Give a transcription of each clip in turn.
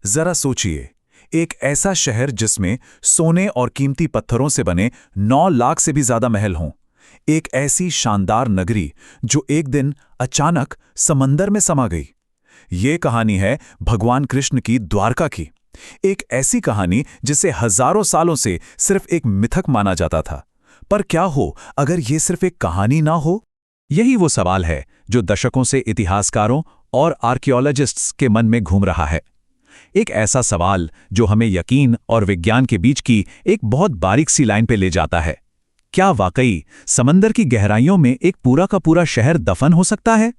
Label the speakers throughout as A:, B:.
A: जरा सोचिए, एक ऐसा शहर जिसमें सोने और कीमती पत्थरों से बने 9 लाख से भी ज्यादा महल हों। एक ऐसी शानदार नगरी जो एक दिन अचानक समंदर में समा गई। ये कहानी है भगवान कृष्ण की द्वारका की। एक ऐसी कहानी जिसे हजारों सालों से सिर्फ एक मिथक माना जाता था। पर क्या हो अगर ये सिर्फ एक कहानी ना हो? यही वो सवाल है जो दशकों से इतिहासकारों और आर्कियोलॉजिस्ट्स के मन में घूम रहा है। एक ऐसा सवाल जो हमें यकीन और विज्ञान के बीच की एक बहुत बारीक सी लाइन पे ले जाता है। क्या वाकई समंदर की गहराइयों में एक पूरा का पूरा शहर दफन हो सकता है?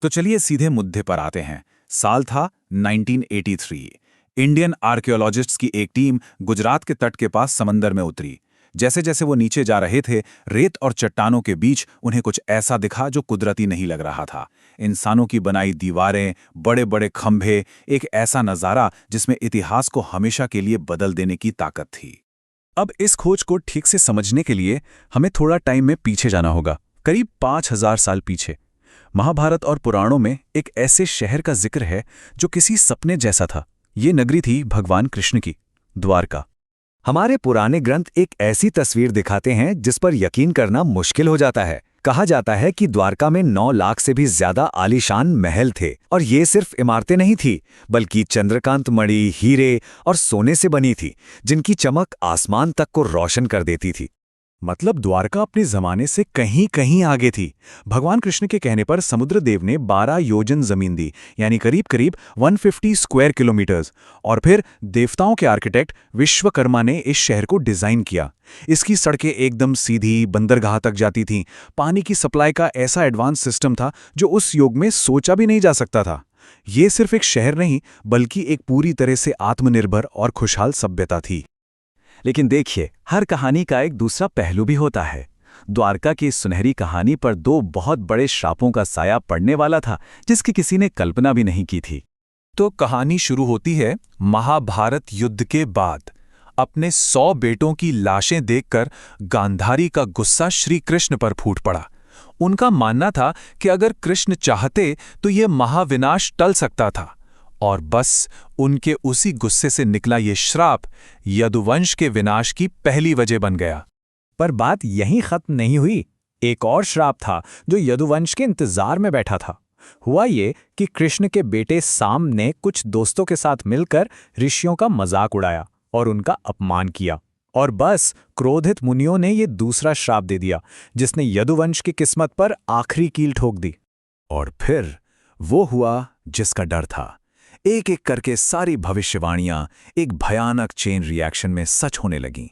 A: तो चलिए सीधे मुद्दे पर आते हैं। साल था 1983। इंडियन आर्कियोलॉजिस्ट्स की एक टीम गुजरात के तट के पास समंदर में उतरी। जैसे जैसे वो नीचे जा रहे थे, रेत और चट्टानों के बीच उन्हें कुछ ऐसा दिखा जो कुदरती नहीं लग रहा था। इंसानों की बनाई दीवारें, बड़े बड़े खंभे, एक ऐसा नज़ारा जिसमें इतिहास को हमेशा के लिए बदल देने की ताकत थी। अब इस खोज को ठीक से समझने के लिए हमें थोड़ा टाइम में पीछे जाना होगा, करीब 5000 साल पीछे। महाभारत और पुराणों में एक ऐसे शहर का जिक्र है जो किसी सपने जैसा था। ये नगरी थी भगवान कृष्ण की, द्वारका।
B: हमारे पुराने ग्रंथ एक ऐसी तस्वीर दिखाते हैं जिस पर यकीन करना मुश्किल हो जाता है। कहा जाता है कि द्वारका में 9 लाख से भी ज्यादा आलीशान महल थे, और ये सिर्फ इमारतें नहीं थी, बल्कि चंद्रकांत मणि, हीरे और सोने से बनी थी, जिनकी चमक आसमान तक को रोशन कर देती थी।
A: मतलब द्वारका अपने जमाने से कहीं कहीं आगे थी। भगवान कृष्ण के कहने पर समुद्रदेव ने 12 योजन जमीन दी, यानी करीब करीब 150 स्क्वायर किलोमीटर्स। और फिर देवताओं के आर्किटेक्ट विश्वकर्मा ने इस शहर को डिजाइन किया। इसकी सड़कें एकदम सीधी बंदरगाह तक जाती थीं। पानी की सप्लाई का ऐसा एडवांस सिस्टम था जो उस युग में सोचा भी नहीं जा सकता था। ये सिर्फ एक शहर नहीं, बल्कि एक पूरी तरह से आत्मनिर्भर और खुशहाल सभ्यता थी।
B: लेकिन देखिए, हर कहानी का एक दूसरा पहलू भी होता है। द्वारका की इस सुनहरी कहानी पर 2 बहुत बड़े श्रापों का साया पड़ने वाला था, जिसकी किसी ने कल्पना भी नहीं की थी।
A: तो कहानी शुरू होती है महाभारत युद्ध के बाद। अपने 100 बेटों की लाशें देखकर गांधारी का गुस्सा श्री कृष्ण पर फूट पड़ा। उनका मानना था कि अगर कृष्ण चाहते तो यह महाविनाश टल सकता था। और बस उनके उसी गुस्से से निकला ये श्राप यदुवंश के विनाश की पहली वजह बन गया।
B: पर बात यहीं खत्म नहीं हुई। एक और श्राप था जो यदुवंश के इंतजार में बैठा था। हुआ ये कि कृष्ण के बेटे साम ने कुछ दोस्तों के साथ मिलकर ऋषियों का मजाक उड़ाया और उनका अपमान किया। और बस क्रोधित मुनियों ने ये दूसरा श्राप दे दिया, जिसने यदुवंश की किस्मत पर आखिरी कील ठोक दी।
A: और फिर वो हुआ जिसका डर था। एक एक करके सारी भविष्यवाणियां एक भयानक चेन रिएक्शन में सच होने लगीं।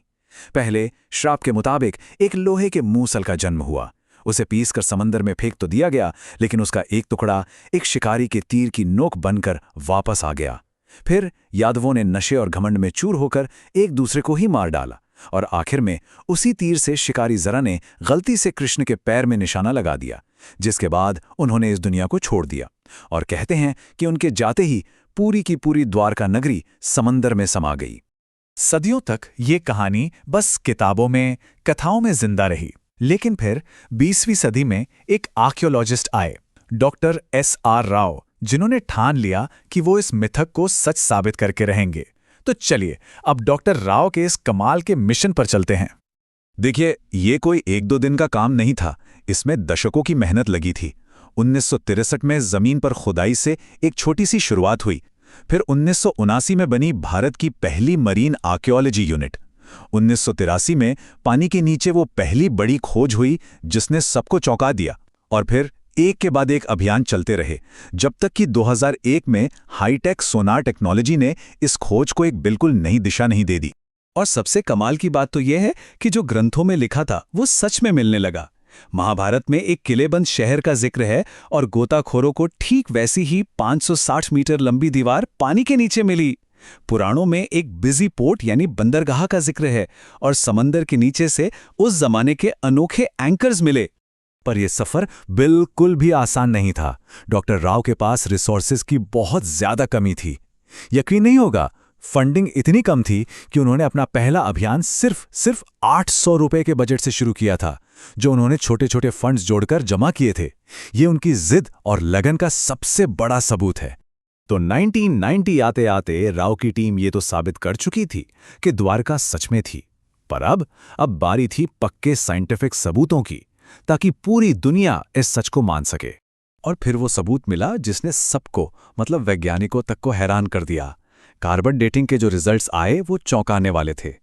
A: पहले श्राप के मुताबिक एक लोहे के मूसल का जन्म हुआ। उसे पीसकर समंदर में फेंक तो दिया गया, लेकिन उसका एक टुकड़ा एक शिकारी के तीर की नोक बनकर वापस आ गया। फिर यादवों ने नशे और घमंड में चूर होकर एक दूसरे को ही मार डाला, और आखिर में उसी तीर से शिकारी जरा ने गलती से कृष्ण के पैर में निशाना लगा दिया, जिसके बाद उन्होंने इस दुनिया को छोड़ दिया। और कहते हैं कि उनके जाते ही पूरी की पूरी द्वारका नगरी समंदर में समा गई। सदियों तक ये कहानी बस किताबों में, कथाओं में जिंदा रही। लेकिन फिर 20वीं सदी में एक आर्कियोलॉजिस्ट आए, डॉक्टर SR राव, जिन्होंने ठान लिया कि वो इस मिथक को सच साबित करके रहेंगे। तो चलिए अब डॉक्टर राव के इस कमाल के मिशन पर चलते हैं। देखिए, ये कोई 1-2 दिन का काम नहीं था, इसमें दशकों की मेहनत लगी थी। 1963 में जमीन पर खुदाई से एक छोटी सी शुरुआत हुई। फिर 1979 में बनी भारत की पहली मरीन आर्कियोलॉजी यूनिट। 1983 में पानी के नीचे वो पहली बड़ी खोज हुई जिसने सबको चौंका दिया। और फिर एक के बाद एक अभियान चलते रहे, जब तक कि 2001 में हाईटेक सोनार टेक्नोलॉजी ने इस खोज को एक बिल्कुल नई दिशा नहीं दे दी। और सबसे कमाल की बात तो यह है कि जो ग्रंथों में लिखा था वो सच में मिलने लगा। महाभारत में एक किलेबंद शहर का जिक्र है, और गोताखोरों को ठीक वैसी ही 560 मीटर लंबी दीवार पानी के नीचे मिली। पुराणों में एक बिजी पोर्ट यानी बंदरगाह का जिक्र है, और समंदर के नीचे से उस जमाने के अनोखे एंकर्स मिले। पर यह सफर बिल्कुल भी आसान नहीं था। डॉक्टर राव के पास रिसोर्सेज की बहुत ज्यादा कमी थी। यकीन नहीं होगा, फंडिंग इतनी कम थी कि उन्होंने अपना पहला अभियान सिर्फ 800 रुपए के बजट से शुरू किया था, जो उन्होंने छोटे छोटे फंड्स जोड़कर जमा किए थे। ये उनकी जिद और लगन का सबसे बड़ा सबूत है। तो 1990 आते आते राव की टीम ये तो साबित कर चुकी थी कि द्वारका सच में थी। पर अब बारी थी पक्के साइंटिफिक सबूतों की, ताकि पूरी दुनिया इस सच को मान सके। और फिर वो सबूत मिला जिसने सबको, मतलब वैज्ञानिकों तक को हैरान कर दिया। कार्बन डेटिंग के जो रिजल्ट्स आए वो चौंकाने वाले थे।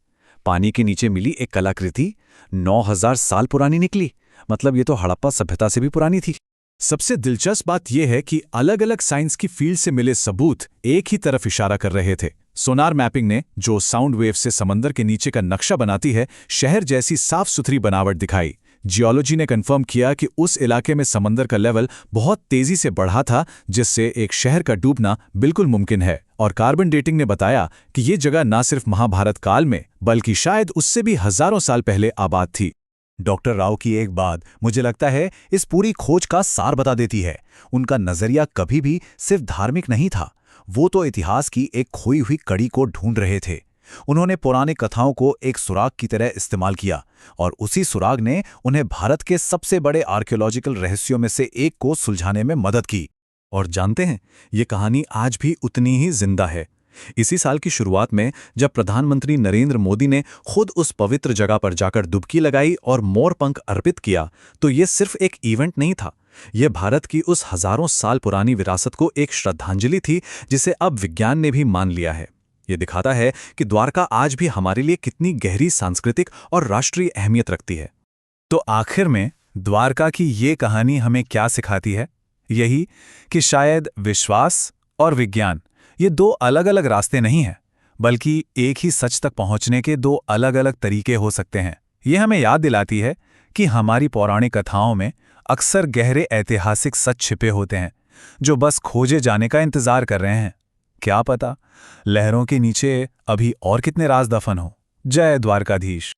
A: पानी के नीचे मिली एक कलाकृति 9000 साल पुरानी निकली, मतलब ये तो हड़प्पा सभ्यता से भी पुरानी थी। सबसे दिलचस्प बात यह है कि अलग अलग साइंस की फील्ड से मिले सबूत एक ही तरफ इशारा कर रहे थे। सोनार मैपिंग ने, जो साउंड वेव से समंदर के नीचे का नक्शा बनाती है, शहर जैसी साफ सुथरी बनावट दिखाई। जियोलॉजी ने कंफर्म किया कि उस इलाके में समंदर का लेवल बहुत तेजी से बढ़ा था, जिससे एक शहर का डूबना बिल्कुल मुमकिन है। और कार्बन डेटिंग ने बताया कि ये जगह न सिर्फ महाभारत काल में, बल्कि शायद उससे भी हजारों साल पहले आबाद थी। डॉक्टर राव की एक बात मुझे लगता है इस पूरी खोज का सार बता देती है। उनका नजरिया कभी भी सिर्फ धार्मिक नहीं था, वो तो इतिहास की एक खोई हुई कड़ी को ढूंढ रहे थे। उन्होंने पुराने कथाओं को एक सुराग की तरह इस्तेमाल किया, और उसी सुराग ने उन्हें भारत के सबसे बड़े आर्कियोलॉजिकल रहस्यों में से एक को सुलझाने में मदद की। और जानते हैं, ये कहानी आज भी उतनी ही जिंदा है। इसी साल की शुरुआत में जब प्रधानमंत्री नरेंद्र मोदी ने खुद उस पवित्र जगह पर जाकर डुबकी लगाई और मोरपंख अर्पित किया, तो ये सिर्फ एक इवेंट नहीं था। यह भारत की उस हजारों साल पुरानी विरासत को एक श्रद्धांजलि थी, जिसे अब विज्ञान ने भी मान लिया है। ये दिखाता है कि द्वारका आज भी हमारे लिए कितनी गहरी सांस्कृतिक और राष्ट्रीय अहमियत रखती है। तो आखिर में द्वारका की ये कहानी हमें क्या सिखाती है? यही कि शायद विश्वास और विज्ञान, ये दो अलग अलग रास्ते नहीं हैं, बल्कि एक ही सच तक पहुंचने के दो अलग अलग तरीके हो सकते हैं। ये हमें याद दिलाती है कि हमारी पौराणिक कथाओं में अक्सर गहरे ऐतिहासिक सच छिपे होते हैं, जो बस खोजे जाने का इंतजार कर रहे हैं। क्या पता लहरों के नीचे अभी और कितने राज दफन हो। जय द्वारकाधीश।